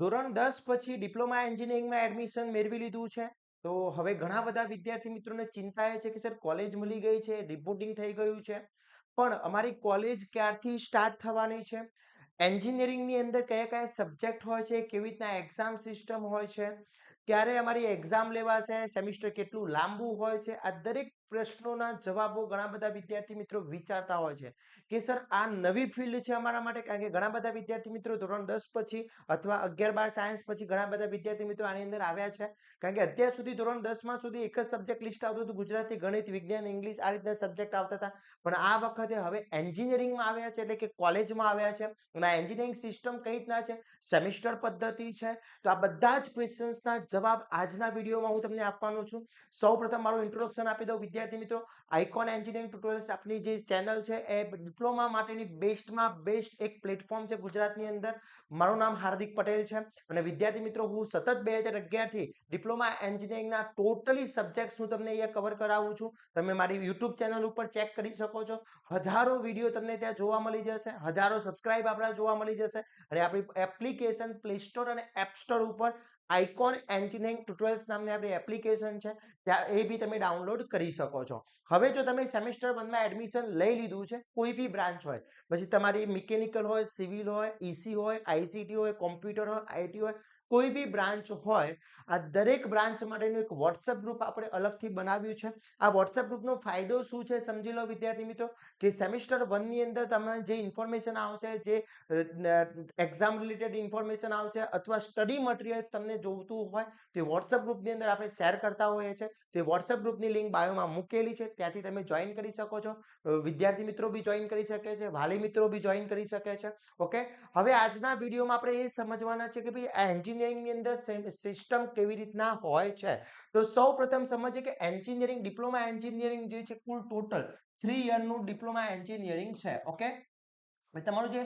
ધોરણ 10 પછી ડિપ્લોમા એન્જિનિયરિંગમાં એડમિશન મેળવી લીધું છે. તો હવે ઘણા બધા વિદ્યાર્થી મિત્રોને ચિંતા એ છે કે સર કોલેજ મળી ગઈ છે, રિપોર્ટિંગ થઈ ગયું છે, પણ અમારી કોલેજ ક્યારથી સ્ટાર્ટ થવાની છે, એન્જિનિયરિંગની અંદર કયા કયા સબ્જેક્ટ હોય છે, કેવી રીતના એક્ઝામ સિસ્ટમ હોય છે, ક્યારે અમારી એક્ઝામ લેવાશે, સેમિસ્ટર કેટલું લાંબુ હોય છે, આ દરેક પ્રશ્નોના જવાબો ઘણા બધા વિદ્યાર્થી મિત્રો વિચારતા હોય છે કે સર આ નવી ફિલ્ડ છે અમારા માટે, કારણ કે ઘણા બધા વિદ્યાર્થી મિત્રો ધોરણ 10 પછી અથવા 11-12 સાયન્સ પછી ઘણા બધા વિદ્યાર્થી મિત્રો આની અંદર આવ્યા છે, કારણ કે અત્યાર સુધી ધોરણ 10માં સુધી એક જ સબ્જેક્ટ લિસ્ટ આવતું હતું, ગુજરાતી, ગણિત, વિજ્ઞાન, ઇંગ્લિશ, આ રીતના સબ્જેક્ટ આવતા હતા. પણ આ વખતે હવે એન્જિનિયરિંગમાં આવ્યા છે, એટલે કે કોલેજમાં આવ્યા છે, અને આ એન્જિનિયરિંગ સિસ્ટમ કઈ રીતના છે, સેમિસ્ટર પદ્ધતિ છે. તો આ બધા જ ક્વેશ્ચન્સના જવાબ આજના વિડીયોમાં હું તમને આપવાનો છું. સૌપ્રથમ મારું ઇન્ટ્રોડક્શન આપી દઉં વિદ્યાર્થી મિત્રો. આઇકોન એન્જિનિયરિંગ ટ્યુટોરિયલ્સ આપણી જે ચેનલ છે એ ડિપ્લોમા માટેની બેસ્ટમાં બેસ્ટ એક પ્લેટફોર્મ છે ગુજરાતની અંદર. મારું નામ હાર્દિક પટેલ છે અને વિદ્યાર્થી મિત્રો હું સતત 2011 થી ડિપ્લોમા એન્જિનિયરિંગના ટોટલી સબ્જેક્ટ્સ હું તમને અહીંયા કવર કરાવું છું. તમે મારી યુટ્યુબ ચેનલ ઉપર ચેક કરી શકો છો. હજારો વિડીયો તમને ત્યાં જોવા મળી જશે, હજારો સબસ્ક્રાઇબ આપણા જોવા મળી જશે, અને આપણી એપ્લિકેશન પ્લે સ્ટોર અને એપ સ્ટોર ઉપર આઇકોન એન્જિનિયરિંગ ટ્યુટોરિયલ્સ નામની આપણી એપ્લિકેશન છે, ત્યાં એ બી તમે ડાઉનલોડ કરી શકો છો. હવે જો તમે સેમિસ્ટર 1માં એડમિશન લઈ લીધું છે, કોઈ બી બ્રાન્ચ હોય, પછી તમારી મિકેનિકલ હોય, સિવિલ હોય, ઈસી હોય, આઈસીટી હોય, કોમ્પ્યુટર હોય, આઈટી હોય, કોઈ બી બ્રાન્ચ હોય, આ દરેક બ્રાન્ચ માટેનું એક વોટ્સએપ ગ્રુપ આપણે અલગથી બનાવ્યું છે. આ વોટ્સએપ ગ્રુપનો ફાયદો શું છે સમજી લો વિદ્યાર્થી મિત્રો, કે સેમિસ્ટર 1ની અંદર તમને જે ઇન્ફોર્મેશન આવશે, જે એક્ઝામ રિલેટેડ ઇન્ફોર્મેશન આવશે, અથવા સ્ટડી મટીરિયલ્સ તમને જોઈતું હોય, તે વોટ્સએપ ગ્રુપની અંદર આપણે શેર કરતા હોઈએ છીએ. તે વોટ્સએપ ગ્રુપની લિંક બાયોમાં મૂકેલી છે, ત્યાંથી તમે જોઈન કરી શકો છો. વિદ્યાર્થી મિત્રો બી જોઈન કરી શકે છે, વાલી મિત્રો બી જોઈન કરી શકે છે. ઓકે, હવે આજના વિડીયોમાં આપણે એ સમજવાના છે કે ભાઈ આ એન્જિનિયરિંગની અંદર સિસ્ટમ કેવી રીતના હોય છે. તો સૌ પ્રથમ સમજીએ કે એન્જિનિયરિંગ, ડિપ્લોમા એન્જિનિયરિંગ જે છે, કુલ ટોટલ 3 યરનું ડિપ્લોમા એન્જિનિયરિંગ છે. ઓકે, તમારું જે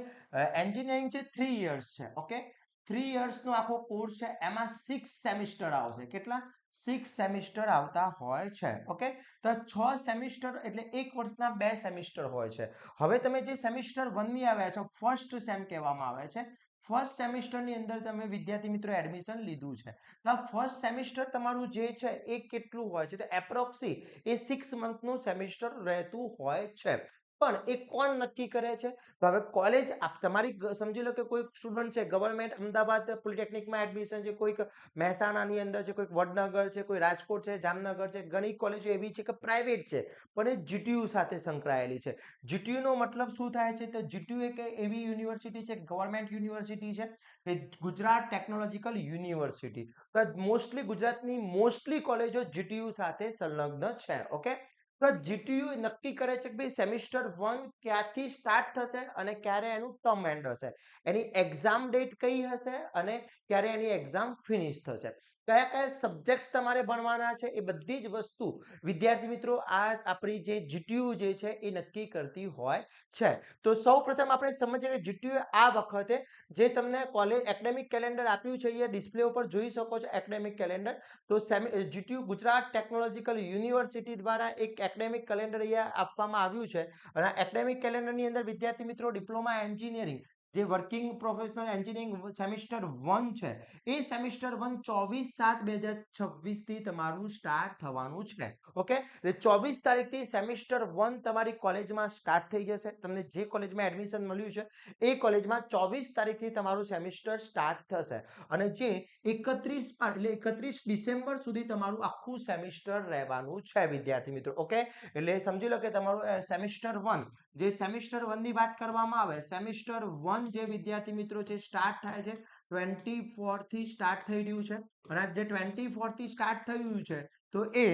એન્જિનિયરિંગ છે 3 યર્સ છે. ઓકે, 3 યર્સનો આખો કોર્સ છે, એમાં 6 સેમિસ્ટર આવશે. કેટલા? 6 સેમિસ્ટર આવતા હોય છે. ઓકે, તો 6 સેમિસ્ટર એટલે એક વર્ષના 2 સેમિસ્ટર હોય છે. હવે તમે જે સેમિસ્ટર 1ની આવ્યા છો, ફર્સ્ટ સેમ કહેવામાં આવે છે, ફર્સ્ટ સેમિસ્ટરની અંદર તમે વિદ્યાર્થી મિત્રો એડમિશન લીધું છે. તો આ ફર્સ્ટ સેમિસ્ટર તમારું જે છે એ કેટલું હોય છે, તો એપ્રોક્સી એ 6 મંથનું સેમિસ્ટર રહેતું હોય છે. પણ એ કોણ નક્કી કરે છે? તો હવે કોલેજ તમારી સમજી લો કે કોઈ સ્ટુડન્ટ છે, ગવર્મેન્ટ અમદાવાદ પોલિટેકનિકમાં એડમિશન છે, કોઈક મહેસાણાની અંદર છે, કોઈક વડનગર છે, કોઈ રાજકોટ છે, જામનગર છે, ઘણી કોલેજો એવી છે કે પ્રાઇવેટ છે, પણ એ જીટીયુ સાથે સંકળાયેલી છે. જીટીયુ નો મતલબ શું થાય છે? તો જીટીયુ એક એવી યુનિવર્સિટી છે, ગવર્મેન્ટ યુનિવર્સિટી છે, કે ગુજરાત ટેકનોલોજીકલ યુનિવર્સિટી. તો મોસ્ટલી ગુજરાતની મોસ્ટલી કોલેજો જીટીયુ સાથે સંલગ્ન છે. ઓકે, તો જીટીયુ નક્કી કરે છે કે ભાઈ સેમિસ્ટર 1 ક્યાંથી સ્ટાર્ટ થશે અને ક્યારે એનું ટર્મ એન્ડ હશે, એની એક્ઝામ ડેટ કઈ હશે અને ક્યારે એની એક્ઝામ ફિનિશ થશે, કયા કયા સબ્જેક્ટ્સ તમારે ભણવાના છે, એ બધી જ વસ્તુ વિદ્યાર્થી મિત્રો આ આપણી જે જીટીયુ જે છે એ નક્કી કરતી હોય છે. તો સૌ પ્રથમ આપણે સમજીએ કે જીટીયુ આ વખતે જે તમને કોલેજ એકેડેમિક કેલેન્ડર આપ્યું છે, એ ડિસ્પ્લે ઉપર જોઈ શકો છો એકેડેમિક કેલેન્ડર. તો જીટીયુ ગુજરાત ટેકનોલોજીકલ યુનિવર્સિટી દ્વારા એક એકેડેમિક કેલેન્ડર અહીંયા આપવામાં આવ્યું છે, અને આ એકેડેમિક કેલેન્ડરની અંદર વિદ્યાર્થી મિત્રો ડિપ્લોમા એન્જિનિયરિંગ જે વર્કિંગ પ્રોફેશનલ એન્જિનિયરિંગ સેમિસ્ટર 1 છે, એ સેમિસ્ટર 1 24/7/2026 થી તમારું સ્ટાર્ટ થવાનું છે. ઓકે, એટલે 24 તારીખથી સેમિસ્ટર 1 તમારી કોલેજમાં સ્ટાર્ટ થઈ જશે. તમને જે કોલેજમાં એડમિશન મળ્યું છે એ કોલેજમાં 24 તારીખથી તમારું સેમિસ્ટર સ્ટાર્ટ થશે, અને જે 31 ડિસેમ્બર સુધી તમારું આખું સેમિસ્ટર રહેવાનું છે વિદ્યાર્થી મિત્રો. ઓકે, એટલે સમજી લો કે તમારું સેમિસ્ટર 1, જે સેમિસ્ટર 1 ની વાત કરવામાં આવે, સેમિસ્ટર 1 જે વિદ્યાર્થી મિત્રો છે સ્ટાર્ટ થાય છે 24 થી સ્ટાર્ટ થઈ રહ્યું છે, અને જે 24 થી સ્ટાર્ટ થયું છે તો એ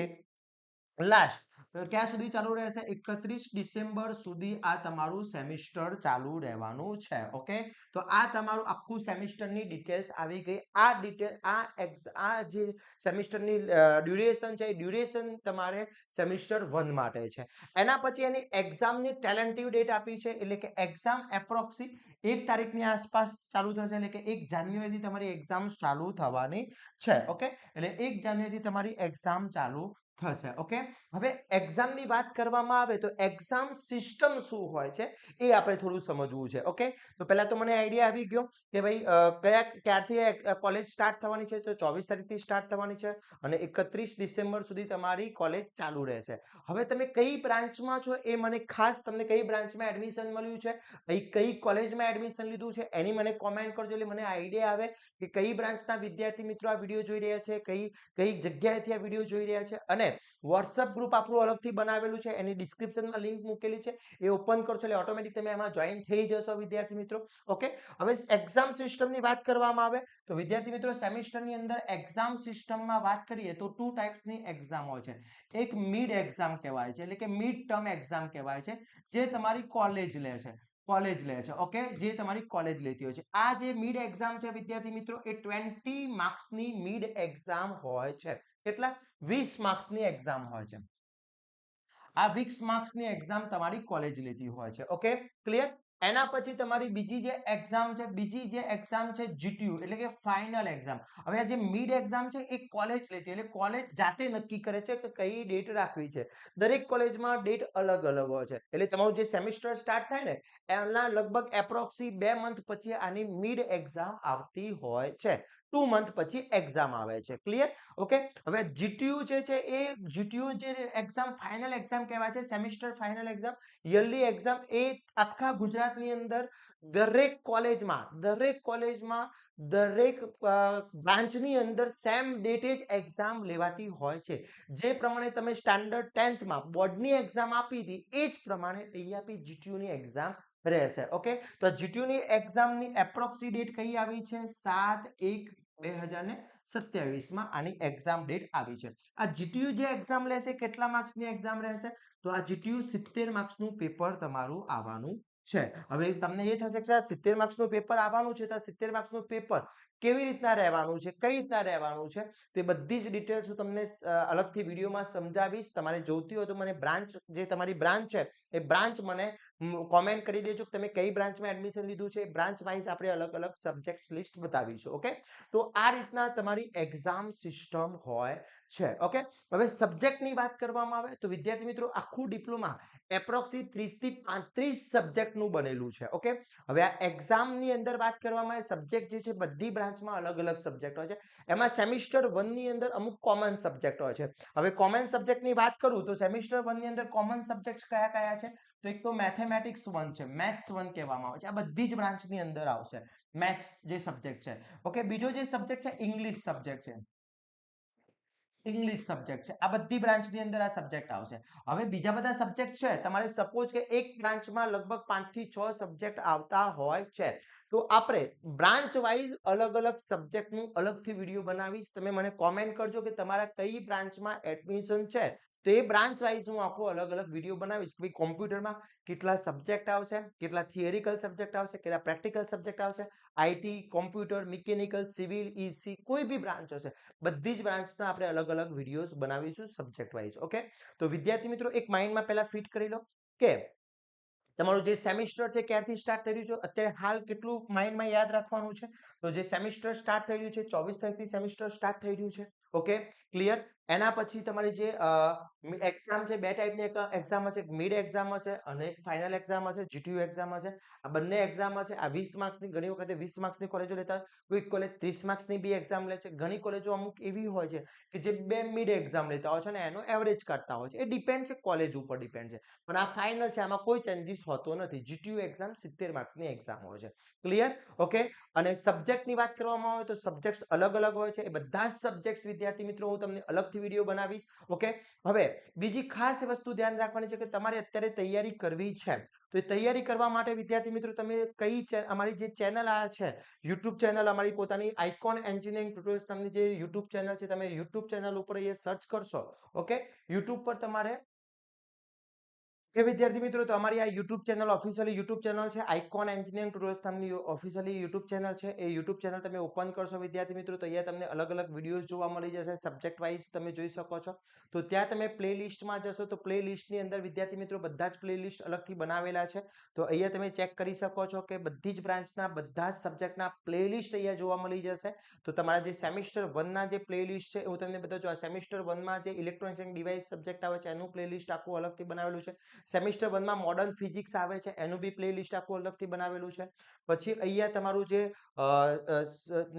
લાસ્ટ ક્યાં સુધી ચાલુ રહેશે? 31 ડિસેમ્બર સુધી આ તમારું સેમિસ્ટર ચાલુ રહેવાનું છે. ઓકે, તો આ તમારું આખું સેમિસ્ટરની ડિટેલ્સ આવી ગઈ. આ ડિટેલ આ જે સેમિસ્ટરની ડ્યુરેશન છે, એ ડ્યુરેશન તમારે સેમિસ્ટર 1 માટે છે. એના પછી એની એક્ઝામની ટેલેન્ટિવ ડેટ આપી છે, એટલે કે એક્ઝામ એપ્રોક્સી 1 તારીખની આસપાસ ચાલુ થશે, એટલે કે 1 જાન્યુઆરીથી તમારી એક્ઝામ ચાલુ થવાની છે. ઓકે, એટલે 1 જાન્યુઆરીથી તમારી એક્ઝામ ચાલુ થશે. ઓકે, હવે એક્ઝામની વાત કરવામાં આવે તો એક્ઝામ સિસ્ટમ શું હોય છે એ આપણે થોડું સમજવું છે. ઓકે, તો પહેલા તો મને આઈડિયા આવી ગયો કે ભાઈ ક્યારથી કોલેજ સ્ટાર્ટ થવાની છે. તો 24 તારીખથી સ્ટાર્ટ થવાની છે અને 31 ડિસેમ્બર સુધી તમારી કોલેજ ચાલુ રહેશે. હવે તમે કઈ બ્રાન્ચમાં છો એ મને ખાસ, તમને કઈ બ્રાન્ચમાં એડમિશન મળ્યું છે, કઈ કોલેજમાં એડમિશન લીધું છે એની મને કોમેન્ટ કરજો, એટલે મને આઈડિયા આવે કે કઈ બ્રાન્ચના વિદ્યાર્થી મિત્રો આ વિડીયો જોઈ રહ્યા છે, કઈ જગ્યાએથી આ વિડીયો જોઈ રહ્યા છે. અને વોટ્સઅપ ગ્રુપ આપણું અલગથી બનાવેલું છે, એની ડિસ્ક્રિપ્શનમાં લિંક મૂકેલી છે, એ ઓપન કરશો એટલે ઓટોમેટિક તમે એમાં જોઈન થઈ જશો વિદ્યાર્થી મિત્રો. ઓકે, હવે એક્ઝામ સિસ્ટમની વાત કરવામાં આવે તો વિદ્યાર્થી મિત્રો સેમિસ્ટરની અંદર એક્ઝામ સિસ્ટમમાં વાત કરીએ તો 2 ટાઈપ્સની એક્ઝામ હોય છે. એક મિડ એક્ઝામ કહેવાય છે, એટલે કે મિડ ટર્મ એક્ઝામ કહેવાય છે, જે તમારી કોલેજ લે છે. ઓકે, જે તમારી કોલેજ લેતી હોય છે. આ જે મિડ એક્ઝામ છે વિદ્યાર્થી મિત્રો એ 20 માર્ક્સની મિડ એક્ઝામ હોય છે. કેટલા? 20 માર્ક્સની એક્ઝામ હોય છે. આ 20 માર્ક્સની એક્ઝામ તમારી કોલેજ લેતી હોય છે. Okay, clear? એના પછી તમારી બીજી જે એક્ઝામ છે જીટીયુ, એટલે કે ફાઇનલ એક્ઝામ. હવે આ જે મિડ એક્ઝામ છે એ કોલેજ લેતી, એટલે કોલેજ જાતે નક્કી કરે છે કે કઈ ડેટ રાખવી છે. દરેક કોલેજમાં ડેટ અલગ અલગ હોય છે, એટલે તમારું જે સેમિસ્ટર સ્ટાર્ટ થાય ને એના લગભગ એપ્રોક્સી 2 મંથ પછી આની મિડ એક્ઝામ આવતી હોય છે. 2 મંથ પછી એક્ઝામ આવે છે. ક્લિયર? ઓકે, હવે જીટીયુ જે છે એ જીટીયુ જે એક્ઝામ ફાઇનલ એક્ઝામ કહેવાય છે, semester final exam, yearly exam. એ આખા ગુજરાતની અંદર દરેક કોલેજમાં દરેક બ્રાન્ચની અંદર સેમ ડેટે જ એક્ઝામ લેવાતી હોય છે. જે પ્રમાણે તમે સ્ટાન્ડર્ડ 10th માં બોર્ડની એક્ઝામ આપી હતી એ જ પ્રમાણે અહીંયા બી જીટીયુની એક્ઝામ રહેશે. ઓકે, તો જીટીયુની એક્ઝામની એપ્રોક્સી ડેટ કઈ આવી છે? 7/1/2027 માં આની એક્ઝામ ડેટ આવી છે. આ જીટીયુ જે એક્ઝામ લેશે કેટલા માર્ક્સની એક્ઝામ રહેશે? તો આ જીટીયુ 70 માર્ક્સનું પેપર તમારું આવવાનું છે. હવે તમને એ થશે કે 70 માર્ક્સનું પેપર આવવાનું છે, તો 70 માર્ક્સનું પેપર કેવી રીતના રહેવાનું છે, કઈ રીતના રહેવાનું છે, તે બધી જ ડિટેલ્સ હું તમને અલગથી વિડીયોમાં સમજાવીશ. તમારે જોઈતી હોય તો મને જે તમારી બ્રાન્ચ છે એ બ્રાન્ચ મને કોમેન્ટ કરી દેજો કે તમે કઈ બ્રાન્ચમાં એડમિશન લીધું છે. બ્રાન્ચ વાઇઝ આપણે અલગ અલગ સબ્જેક્ટ લિસ્ટ બતાવીશું. ઓકે, તો આ રીતના તમારી એક્ઝામ સિસ્ટમ હોય છે. ઓકે, હવે સબ્જેક્ટની વાત કરવામાં આવે તો વિદ્યાર્થી મિત્રો આખું ડિપ્લોમા એપ્રોક્સી 30 થી 35 સબ્જેક્ટનું બનેલું છે. ઓકે, હવે આ એક્ઝામની અંદર વાત કરવામાં આવે સબ્જેક્ટ જે છે બધી બ્રાન્ચમાં અલગ અલગ સબ્જેક્ટ હોય છે. એમાં સેમિસ્ટર 1 ની અંદર અમુક કોમન સબ્જેક્ટ હોય છે. હવે કોમન સબ્જેક્ટની વાત કરું તો સેમિસ્ટર 1 ની અંદર કોમન સબ્જેક્ટ કયા કયા છે? તો એક તો મેથેમેટિક્સ 1 છે, મેથ્સ 1 કહેવામાં આવે છે. આ બધી જ બ્રાન્ચની અંદર આવશે મેથ્સ જે સબ્જેક્ટ છે. ઓકે, બીજો જે સબ્જેક્ટ છે ઇંગ્લિશ સબ્જેક્ટ છે. ઇંગ્લિશ સબ્જેક્ટ છે. આ બધી બ્રાન્ચની અંદર આ સબ્જેક્ટ આવશે. હવે બીજા બધા સબ્જેક્ટ છે, તમારે સપોઝ કે એક બ્રાન્ચમાં લગભગ 5 થી 6 સબ્જેક્ટ આવતા હોય છે, તો આપણે બ્રાન્ચ વાઇઝ અલગ અલગ સબ્જેક્ટનું અલગથી વિડીયો બનાવીશ. તમે મને કોમેન્ટ કરજો કે તમારા કઈ બ્રાન્ચમાં એડમિશન છે, તો એ બ્રાન્ચ વાઇઝ હું આખો અલગ અલગ વિડીયો બનાવીશ કે ભાઈ કોમ્પ્યુટરમાં કેટલા સબ્જેક્ટ આવશે, કેટલા થિયરિકલ સબ્જેક્ટ આવશે, કેટલા પ્રેક્ટિકલ સબ્જેક્ટ આવશે, IT, computer, mechanical, civil, EC, કોઈ બી બ્રાન્ચ હશે બધી જ બ્રાન્ચના આપણે અલગ અલગ વિડીયોઝ બનાવીશું સબ્જેક્ટ વાઇઝ. ઓકે, તો વિદ્યાર્થી મિત્રો એક માઇન્ડમાં પહેલા ફિટ કરી લો કે તમારું જે સેમિસ્ટર છે ક્યારથી સ્ટાર્ટ થઈ રહ્યું છે, અત્યારે હાલ કેટલું માઇન્ડમાં યાદ રાખવાનું છે. તો જે સેમિસ્ટર સ્ટાર્ટ થઈ રહ્યું છે 24 તારીખથી સેમિસ્ટર સ્ટાર્ટ થઈ રહ્યું છે. Okay, clear? એના પછી તમારી જે એક્ઝામ છે, બે ટાઈપની એક્ઝામ હશે, મિડ એક્ઝામ હશે અને ફાઇનલ એક્ઝામ હશે, જીટીયુ એક્ઝામ હશે. આ બંને એક્ઝામ હશે. આ 20 માર્ક્સની, ઘણી વખતે 20 માર્ક્સની કોલેજો લેતા હોય, કોઈ કોલેજ 30 માર્ક્સની બી એક્ઝામ લે છે. ઘણી કોલેજો અમુક એવી હોય છે કે જે બે મિડ એક્ઝામ લેતા હોય છે અને એનો એવરેજ કાઢતા હોય છે. એ ડિપેન્ડ છે, કોલેજ ઉપર ડિપેન્ડ છે. પણ આ ફાઇનલ છે, આમાં કોઈ ચેન્જીસ હોતો નથી. જીટીયુ એક્ઝામ 70 માર્ક્સની એક્ઝામ હોય છે. ક્લિયર? ઓકે, અને સબ્જેક્ટની વાત કરવામાં આવે તો સબ્જેક્ટ અલગ અલગ હોય છે. એ બધા જ સબ્જેક્ટ વિદ્યાર્થી મિત્રો હું તમને અલગથી વિડીયો બનાવીશ. ઓકે, હવે બીજી ખાસ વસ્તુ ધ્યાન રાખવાની છે કે તમારે અત્યારે તૈયારી કરવી છે, તો એ તૈયારી કરવા માટે વિદ્યાર્થી મિત્રો તમે અમારી જે ચેનલ આ છે યુટ્યુબ ચેનલ, અમારી પોતાની આઇકોન એન્જિનિયરિંગ ટ્યુટોરિયલ્સ નામની જે યુટ્યુબ ચેનલ છે, તમે યુટ્યુબ ચેનલ ઉપર એ સર્ચ કરશો. ઓકે, યુટ્યુબ પર તમારે કે વિદ્યાર્થી મિત્રો તો અમારી આ YouTube channel officially YouTube channel છે આઇકોન એન્જિનિયરિંગ ટ્યુટોરિયલ્સ નામની ઓફિશિયલી યુટ્યુબ ચેનલ છે. એ યુટ્યુબ ચેનલ તમે ઓપન કરશો વિદ્યાર્થી મિત્રો તો અહીંયા તમને અલગ અલગ વિડીયોઝ જોવા મળી જશે, સબ્જેક્ટ વાઇઝ તમે જોઈ શકો છો. તો ત્યાં તમે પ્લે લિસ્ટમાં જશો તો પ્લે લિસ્ટની અંદર વિદ્યાર્થી મિત્રો બધા જ પ્લે લિસ્ટ અલગથી બનાવેલા છે. તો અહીંયા તમે ચેક કરી શકો છો કે બધી જ બ્રાન્ચના બધા જ સબ્જેક્ટના પ્લે લિસ્ટ અહીંયા જોવા મળી જશે. તો તમારા જે સેમિસ્ટર 1ના જે પ્લે લિસ્ટ છે હું તમને બતાવું છું. આ સેમિસ્ટર 1માં જે ઇલેક્ટ્રોનિક્સ એન્ડ ડિવાઇસ સબ્જેક્ટ આવે છે એનું પ્લે લિસ્ટ આખું અલગથી બનાવેલું છે. સેમિસ્ટર 1માં મોડર્ન ફિઝિક્સ આવે છે એનું બી પ્લે લિસ્ટ આખું અલગથી બનાવેલું છે. પછી અહીંયા તમારું જે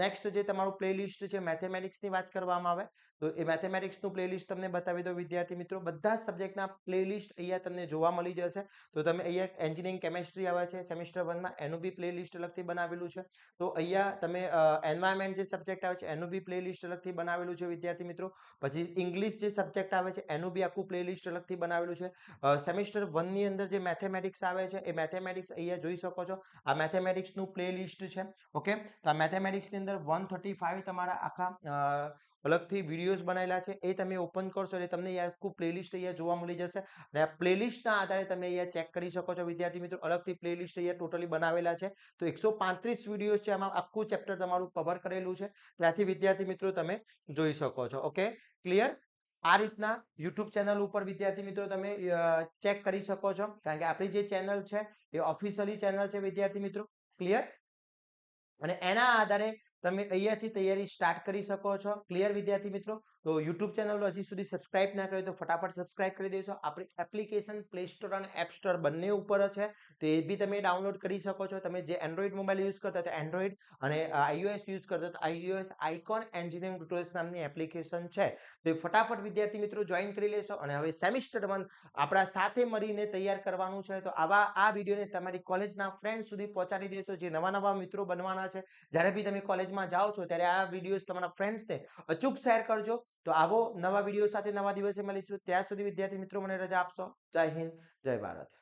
નેક્સ્ટ જે તમારું પ્લે લિસ્ટ છે મેથેમેટિક્સની વાત કરવામાં આવે તો એ મેથેમેટિક્સનું પ્લે લિસ્ટ તમને બતાવી દો વિદ્યાર્થી મિત્રો. બધા જ સબ્જેક્ટના પ્લે લિસ્ટ અહીંયા તમને જોવા મળી જશે. તો તમે અહીંયા એન્જિનિયરિંગ કેમેસ્ટ્રી આવે છે સેમિસ્ટર 1માં એનું બી પ્લે લિસ્ટ અલગથી બનાવેલું છે. તો અહીંયા તમે એન્વાયરમેન્ટ જે સબ્જેક્ટ આવે છે એનું બી પ્લે લિસ્ટ અલગથી બનાવેલું છે વિદ્યાર્થી મિત્રો. પછી ઇંગ્લિશ જે સબ્જેક્ટ આવે છે એનું બી આખું પ્લે લિસ્ટ અલગથી બનાવેલું છે. સેમિસ્ટર 1ની અંદર જે મેથેમેટિક્સ આવે છે એ મેથેમેટિક્સ અહીંયા જોઈ શકો છો. આ મેથેમેટિક્સનું પ્લે લિસ્ટ છે. ઓકે, તો આ મેથેમેટિક્સની અંદર 135 તમારા આખા અલગથી વિડીયોઝ બનાવેલા છે. એ તમે ઓપન કરશો એટલે તમને આખું પ્લેલિસ્ટ અહીંયા જોવા મળી જશે. અને આ પ્લેલિસ્ટના આધારે તમે અહીંયા ચેક કરી શકો છો વિદ્યાર્થી મિત્રો. અલગથી પ્લેલિસ્ટ અહીંયા ટોટલી બનાવેલા છે. તો 135 વિડીયોઝ છે, આમાં આખું ચેપ્ટર તમારું કવર કરેલું છે. ત્યાંથી વિદ્યાર્થી મિત્રો તમે જોઈ શકો છો. Okay, clear? આ રીતના યુટ્યુબ ચેનલ ઉપર વિદ્યાર્થી મિત્રો તમે ચેક કરી શકો છો, કારણ કે આપણી જે ચેનલ છે એ ઓફિશિયલી ચેનલ છે વિદ્યાર્થી મિત્રો. ક્લિયર? અને એના આધારે તમે અહીંયાથી તૈયારી સ્ટાર્ટ કરી શકો છો. ક્લિયર વિદ્યાર્થી મિત્રો? તો યુટ્યુબ ચેનલ હજી સુધી સબસ્ક્રાઇબ ના કરી તો ફટાફટ સબસ્ક્રાઇબ કરી દેશો. આપણી એપ્લિકેશન પ્લે સ્ટોર અને એપ સ્ટોર બંને ઉપર છે, તો એ બી તમે ડાઉનલોડ કરી શકો છો. તમે જે એન્ડ્રોઈડ મોબાઈલ યુઝ કરતા તો એન્ડ્રોઈડ અને iOS યુઝ કરતા તો iOS આઇકોન એન્જિનિયરિંગ ટ્યુટોરિયલ્સ નામની એપ્લિકેશન છે. તો એ ફટાફટ વિદ્યાર્થી મિત્રો જોઈન કરી લેશો. અને હવે સેમિસ્ટર 1 આપણા સાથે મળીને તૈયાર કરવાનું છે. તો આ વિડીયોને તમારી કોલેજના ફ્રેન્ડ સુધી પહોંચાડી દેશો જે નવા મિત્રો બનવાના છે. જ્યારે બી તમે કોલેજમાં જાઓ છો ત્યારે આ વિડીયોઝ તમારા ફ્રેન્ડ્સને અચૂક શેર કરજો. તો આવો નવા વિડીયો સાથે નવા દિવસે મળીશું. ત્યાં સુધી વિદ્યાર્થી મિત્રો મને રજા આપશો. જય હિન્દ, જય ભારત.